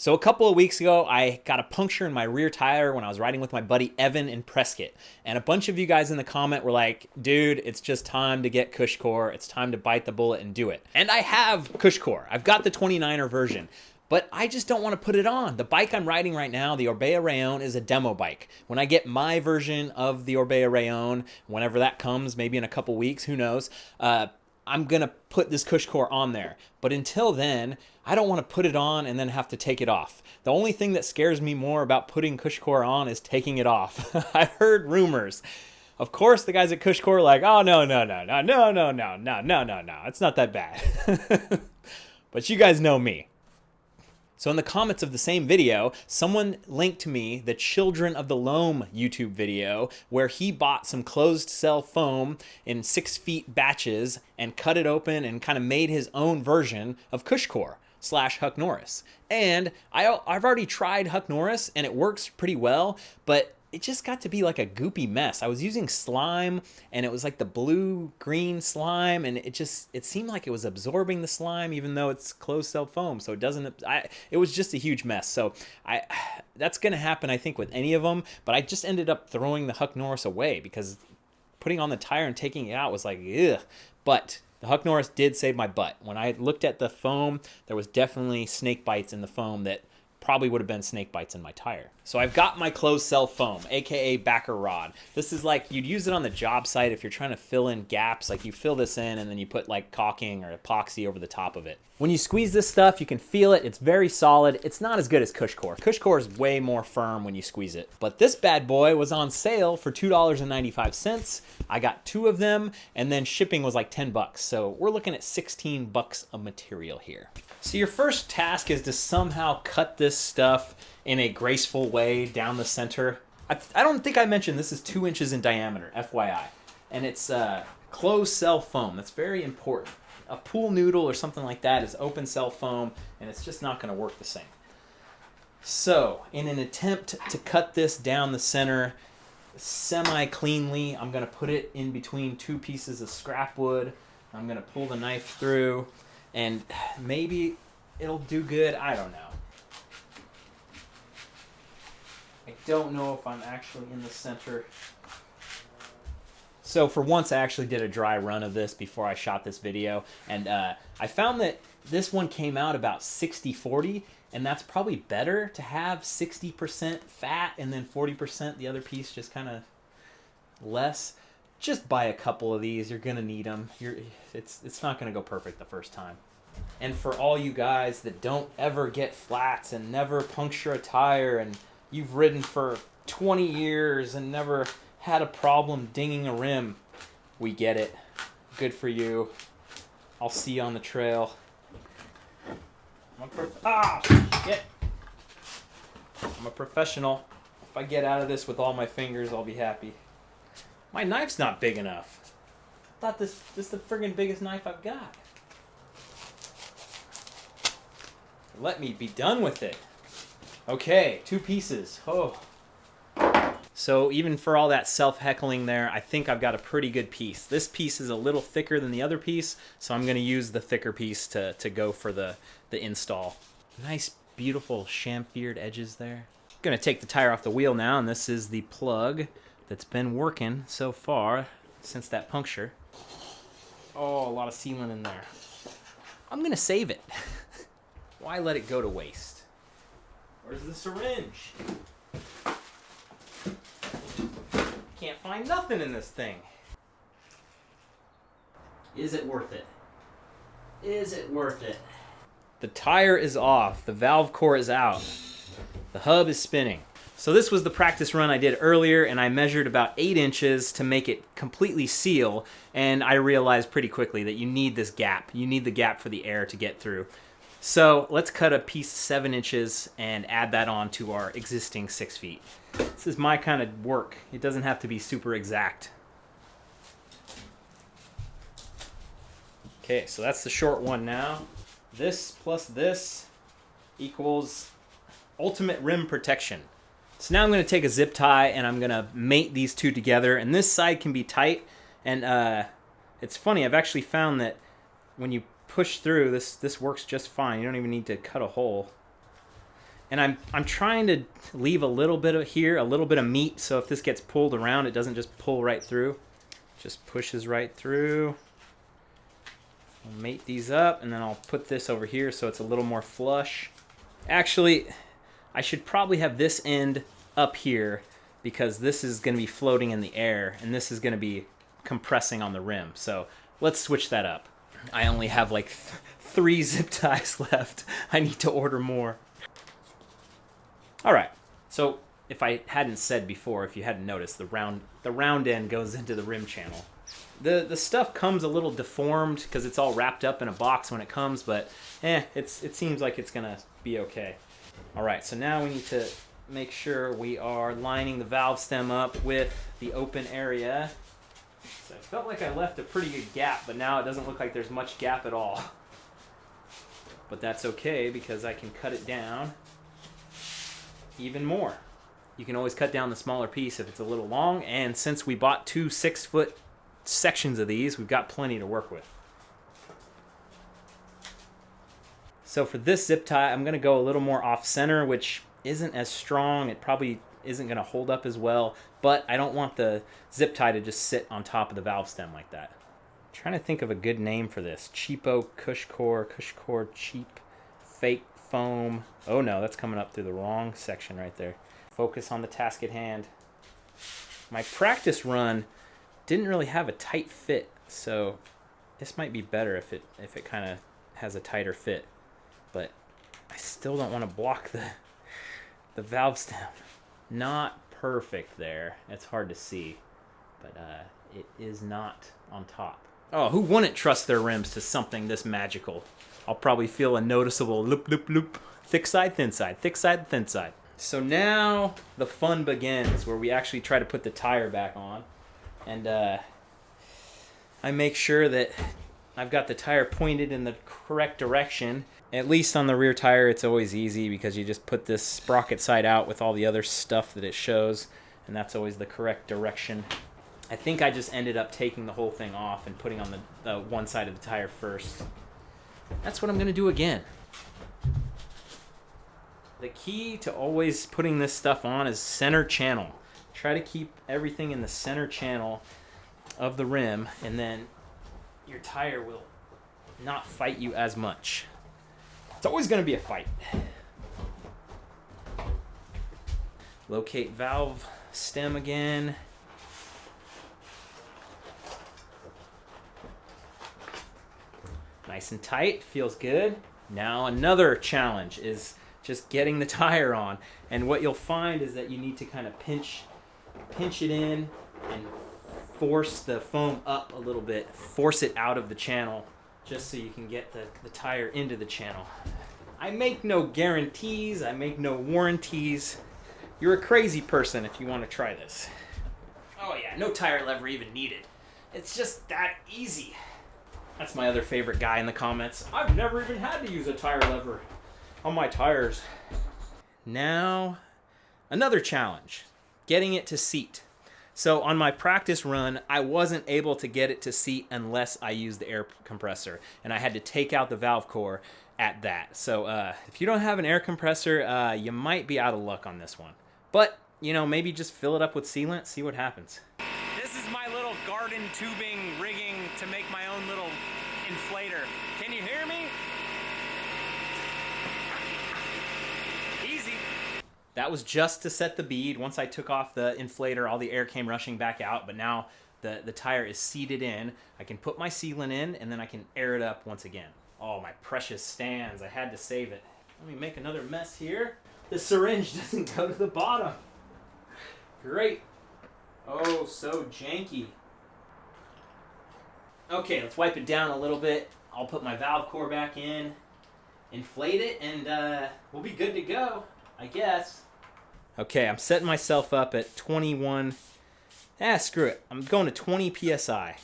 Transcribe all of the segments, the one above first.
So a couple of weeks ago, I got a puncture in my rear tire when I was riding with my buddy Evan in Prescott. And a bunch of you guys in the comment were like, dude, it's just time to get Cush Core. It's time to bite the bullet and do it. And I have Cush Core. I've got the 29er version. But I just don't want to put it on. The bike I'm riding right now, the Orbea Rayon, is a demo bike. When I get my version of the Orbea Rayon, whenever that comes, maybe in a couple weeks, who knows, I'm going to put this Cush Core on there. But until then, I don't want to put it on and then have to take it off. The only thing that scares me more about putting Cush Core on is taking it off. I've heard rumors. Of course, the guys at Cush Core are like, oh, no, it's not that bad. But you guys know me. So in the comments of the same video, someone linked to me the Children of the Loam YouTube video where he bought some closed cell foam in 6 feet batches and cut it open and kind of made his own version of Cush Core / Huck Norris. And I've already tried Huck Norris and it works pretty well, but it just got to be like a goopy mess. I was using slime and it was like the blue-green slime and it seemed like it was absorbing the slime even though it's closed cell foam. So it was just a huge mess. So that's going to happen, I think, with any of them. But I just ended up throwing the Huck Norris away because putting on the tire and taking it out was like, ugh. But the Huck Norris did save my butt. When I looked at the foam, there was definitely snake bites in the foam that probably would have been snake bites in my tire. So I've got my closed cell foam, aka backer rod. This is like you'd use it on the job site if you're trying to fill in gaps. Like you fill this in and then you put like caulking or epoxy over the top of it. When you squeeze this stuff, you can feel it. It's very solid. It's not as good as Cush Core. Cush Core is way more firm when you squeeze it. But this bad boy was on sale for $2.95. I got 2 of them and then shipping was like 10 bucks. So we're looking at 16 bucks of material here. So your first task is to somehow cut this stuff in a graceful way down the center. I don't think I mentioned this is 2 inches in diameter, FYI. And it's closed cell foam. That's very important. A pool noodle or something like that is open cell foam, and it's just not going to work the same. So in an attempt to cut this down the center semi-cleanly, I'm going to put it in between 2 pieces of scrap wood. I'm going to pull the knife through. And maybe it'll do good. I don't know. I don't know if I'm actually in the center. So for once, I actually did a dry run of this before I shot this video. And I found that this one came out about 60-40. And that's probably better to have 60% fat and then 40% the other piece just kind of less. Just buy a couple of these. You're going to need them. It's not going to go perfect the first time. And for all you guys that don't ever get flats and never puncture a tire and you've ridden for 20 years and never had a problem dinging a rim, we get it. Good for you. I'll see you on the trail. Shit. I'm a professional. If I get out of this with all my fingers, I'll be happy. My knife's not big enough. I thought this is the friggin' biggest knife I've got. Let me be done with it. Okay, 2 pieces. Oh. So even for all that self-heckling there, I think I've got a pretty good piece. This piece is a little thicker than the other piece, so I'm going to use the thicker piece to go for the install. Nice, beautiful chamfered edges there. I'm going to take the tire off the wheel now, and this is the plug that's been working so far since that puncture. Oh, a lot of sealant in there. I'm going to save it. Why let it go to waste? Where's the syringe? Can't find nothing in this thing. Is it worth it? Is it worth it? The tire is off. The valve core is out. The hub is spinning. So this was the practice run I did earlier, and I measured about 8 inches to make it completely seal, and I realized pretty quickly that you need this gap. You need the gap for the air to get through. So let's cut a piece 7 inches and add that on to our existing 6 feet. This is my kind of work. It doesn't have to be super exact. Okay, so that's the short one now. This plus this equals ultimate rim protection. So now I'm going to take a zip tie and I'm going to mate these 2 together. And this side can be tight. And it's funny, I've actually found that when you push through, this works just fine. You don't even need to cut a hole. And I'm trying to leave a little bit of here, a little bit of meat, so if this gets pulled around, it doesn't just pull right through. Just pushes right through. I'll mate these up, and then I'll put this over here so it's a little more flush. Actually, I should probably have this end up here because this is going to be floating in the air, and this is going to be compressing on the rim. So let's switch that up. I only have like 3 zip ties left. I need to order more. All right, so if I hadn't said before, if you hadn't noticed, the round end goes into the rim channel. The stuff comes a little deformed because it's all wrapped up in a box when it comes, but it seems like it's gonna be okay. All right, so now we need to make sure we are lining the valve stem up with the open area. So I felt like I left a pretty good gap, but now it doesn't look like there's much gap at all. But that's okay because I can cut it down even more. You can always cut down the smaller piece if it's a little long, and since we bought 2 6-foot sections of these, we've got plenty to work with. So for this zip tie, I'm going to go a little more off center, which isn't as strong. It probably isn't going to hold up as well, but I don't want the zip tie to just sit on top of the valve stem like that. I'm trying to think of a good name for this. Cheapo Cush Core, cheap, fake foam. Oh no, that's coming up through the wrong section right there. Focus on the task at hand. My practice run didn't really have a tight fit, so this might be better if it kind of has a tighter fit. But I still don't want to block the valve stem. Not perfect there. It's hard to see, but it is not on top. Oh, who wouldn't trust their rims to something this magical? I'll probably feel a noticeable loop, loop, loop. Thick side, thin side, thick side, thin side. So now the fun begins, where we actually try to put the tire back on. And I make sure that I've got the tire pointed in the correct direction. At least on the rear tire, it's always easy because you just put this sprocket side out with all the other stuff that it shows, and that's always the correct direction. I think I just ended up taking the whole thing off and putting on the one side of the tire first. That's what I'm going to do again. The key to always putting this stuff on is center channel. Try to keep everything in the center channel of the rim, and then your tire will not fight you as much. It's always going to be a fight. Locate valve stem again. Nice and tight, feels good. Now another challenge is just getting the tire on. And what you'll find is that you need to kind of pinch it in and force the foam up a little bit. Force it out of the channel just so you can get the tire into the channel. I make no guarantees, I make no warranties. You're a crazy person if you want to try this. Oh yeah, no tire lever even needed. It's just that easy. That's my other favorite guy in the comments. I've never even had to use a tire lever on my tires. Now, another challenge, getting it to seat. So on my practice run, I wasn't able to get it to seat unless I used the air compressor, and I had to take out the valve core at that. So if you don't have an air compressor, you might be out of luck on this one. But, you know, maybe just fill it up with sealant, see what happens. This is my little garden tubing rigging to make my own little inflator. Can you hear me? Easy. That was just to set the bead. Once I took off the inflator, all the air came rushing back out, but now the tire is seated in. I can put my sealant in, and then I can air it up once again. Oh, my precious stands. I had to save it. Let me make another mess here. The syringe doesn't go to the bottom. Great. Oh, so janky. Okay, let's wipe it down a little bit. I'll put my valve core back in, inflate it, and we'll be good to go, I guess. Okay, I'm setting myself up at 21. Screw it. I'm going to 20 PSI.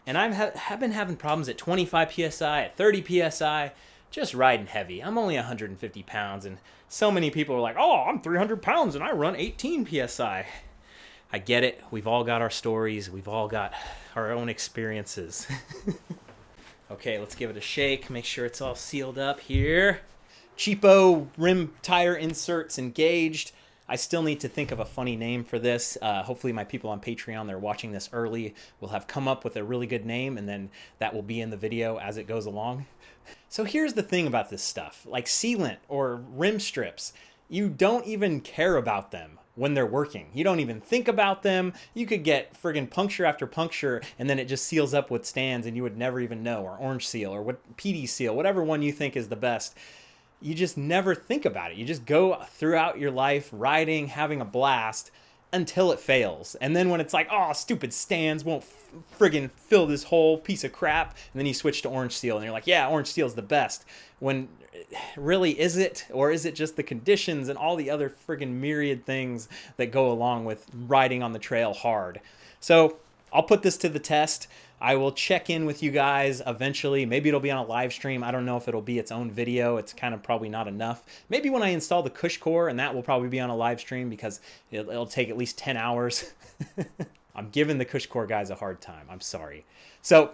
And I've been having problems at 25 PSI, at 30 PSI, just riding heavy. I'm only 150 pounds, and so many people are like, oh, I'm 300 pounds and I run 18 PSI. I get it. We've all got our stories. We've all got our own experiences. Okay, let's give it a shake. Make sure it's all sealed up here. cheapo rim tire inserts engaged. I still need to think of a funny name for this. Hopefully my people on Patreon, they're watching this early, will have come up with a really good name, and then that will be in the video as it goes along. So here's the thing about this stuff, like sealant or rim strips, you don't even care about them when they're working. You don't even think about them. You could get friggin' puncture after puncture, and then it just seals up with stands and you would never even know, or orange seal, or what PD seal, whatever one you think is the best. You just never think about it. You just go throughout your life riding, having a blast until it fails. And then when it's like, oh, stupid stands won't friggin' fill this whole piece of crap, and then you switch to orange seal and you're like, yeah, orange seal is the best. When really, is it? Or is it just the conditions and all the other friggin' myriad things that go along with riding on the trail hard? So I'll put this to the test. I will check in with you guys eventually. Maybe it'll be on a live stream. I don't know if it'll be its own video. It's kind of probably not enough. Maybe when I install the Cush Core, and that will probably be on a live stream because it'll take at least 10 hours. I'm giving the Cush Core guys a hard time. I'm sorry. So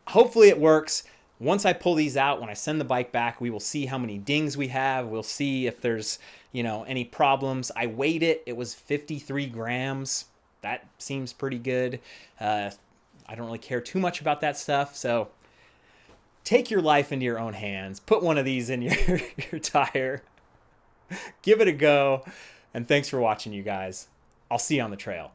hopefully it works. Once I pull these out, when I send the bike back, we will see how many dings we have. We'll see if there's, any problems. I weighed it. It was 53 grams. That seems pretty good. I don't really care too much about that stuff. So take your life into your own hands. Put one of these in your tire. Give it a go. And thanks for watching, you guys. I'll see you on the trail.